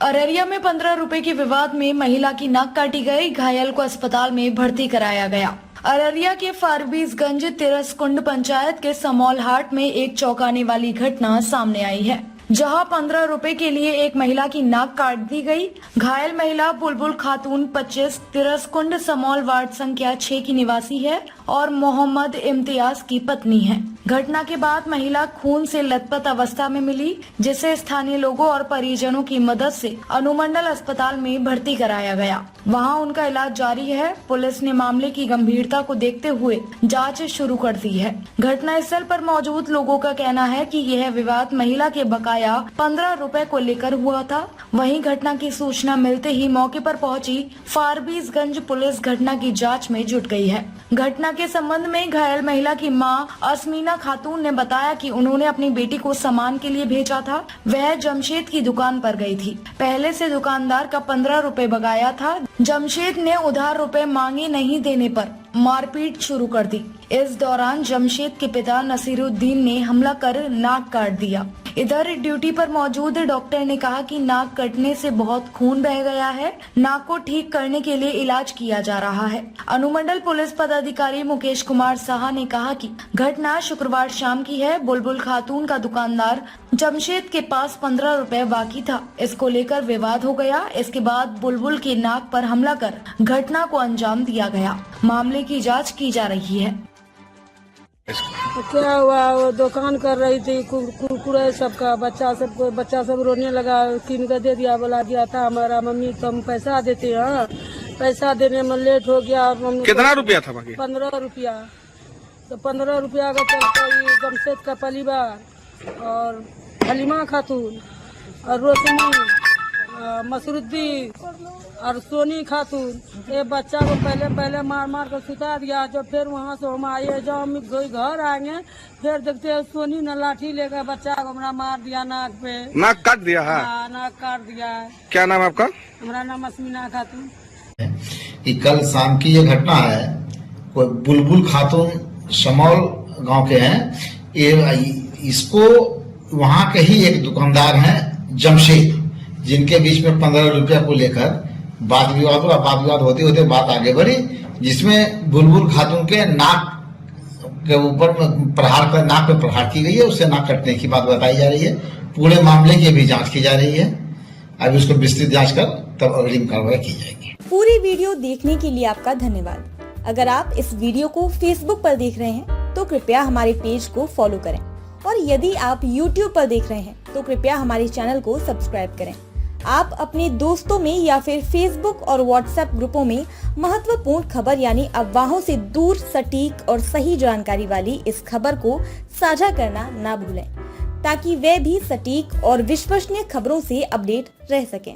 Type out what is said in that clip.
अररिया में 15 रुपए के विवाद में महिला की नाक काटी गई, घायल को अस्पताल में भर्ती कराया गया। अररिया के फारबिसगंज तिरसकुंड पंचायत के समौल हाट में एक चौंकाने वाली घटना सामने आई है, जहां 15 रुपए के लिए एक महिला की नाक काट दी गई। घायल महिला बुलबुल खातून 25 तिरसकुंड समौल वार्ड संख्या 6 की निवासी है और मोहम्मद इम्तियाज की पत्नी है। घटना के बाद महिला खून से लथपथ अवस्था में मिली, जिसे स्थानीय लोगों और परिजनों की मदद से अनुमंडल अस्पताल में भर्ती कराया गया। वहां उनका इलाज जारी है। पुलिस ने मामले की गंभीरता को देखते हुए जांच शुरू कर दी है। घटनास्थल पर मौजूद लोगों का कहना है कि यह विवाद महिला के बकाया 15 रुपए को लेकर हुआ था। वहीं घटना की सूचना मिलते ही मौके पर पहुंची फारबिसगंज पुलिस घटना की जांच में जुट गई है। घटना के संबंध में घायल महिला की मां असमीना खातून ने बताया कि उन्होंने अपनी बेटी को सामान के लिए भेजा था। वह जमशेद की दुकान पर गई थी। पहले से दुकानदार का 15 रुपए बकाया था। जमशेद ने उधार रुपए मांगे नहीं देने पर मारपीट शुरू कर दी। इस दौरान जमशेद के पिता नसीरुद्दीन ने हमला कर नाक काट दिया। इधर ड्यूटी पर मौजूद डॉक्टर ने कहा कि नाक कटने से बहुत खून बह गया है। नाक को ठीक करने के लिए इलाज किया जा रहा है। अनुमंडल पुलिस पदाधिकारी मुकेश कुमार साहा ने कहा कि घटना शुक्रवार शाम की है। बुलबुल खातून का दुकानदार जमशेद के पास 15 रुपए बाकी था। इसको लेकर विवाद हो गया। इसके बाद बुलबुल के नाक पर हमला कर घटना को अंजाम दिया गया। मामले की जाँच की जा रही है। तो क्या हुआ, वो दुकान कर रही थी कुरकुरे सबका, बच्चा सब रोने लगा, किन का दे दिया, बोला दिया था हमारा मम्मी तो हम पैसा देते हैं। पैसा देने में लेट हो गया। कितना रुपया था बाकी? 15 रुपया। तो 15 रुपया का चलता जमशेद का परिवार और हलीमा खातून और रोशनी मसरुद्दीन और सोनी खातून, ये बच्चा को पहले मार कर सुता दिया। जो फिर वहाँ से हम आए, जब हम घर आएंगे फिर देखते हैं सोनी ने लाठी लेकर बच्चा को हमारा मार दिया, नाक पे नाक काट दिया है। नाक काट दिया। क्या नाम है आपका? हमारा नाम असमीना खातून। कि कल शाम की ये घटना है। कोई बुलबुल खातून समौल गांव के हैं। ये इसको वहाँ के ही एक दुकानदार हैं जमशेद, जिनके बीच में 15 रुपया को लेकर वाद विवाद हुआ। वाद विवाद होते होते बात आगे बढ़ी, जिसमें बुलबुल खातून के नाक के ऊपर नाक पे प्रहार की गई है। उससे नाक कटने की बात बताई जा रही है। पूरे मामले की भी जांच की जा रही है। अभी उसको विस्तृत जांच कर तब अगली कार्रवाई की जाएगी। पूरी वीडियो देखने के लिए आपका धन्यवाद। अगर आप इस वीडियो को फेसबुक पर देख रहे हैं तो कृपया हमारे पेज को फॉलो करें, और यदि आप YouTube पर देख रहे हैं तो कृपया हमारे चैनल को सब्सक्राइब करें। आप अपने दोस्तों में या फिर फेसबुक और व्हाट्सएप ग्रुपों में महत्वपूर्ण खबर यानी अफवाहों से दूर सटीक और सही जानकारी वाली इस खबर को साझा करना ना भूलें, ताकि वे भी सटीक और विश्वसनीय खबरों से अपडेट रह सकें।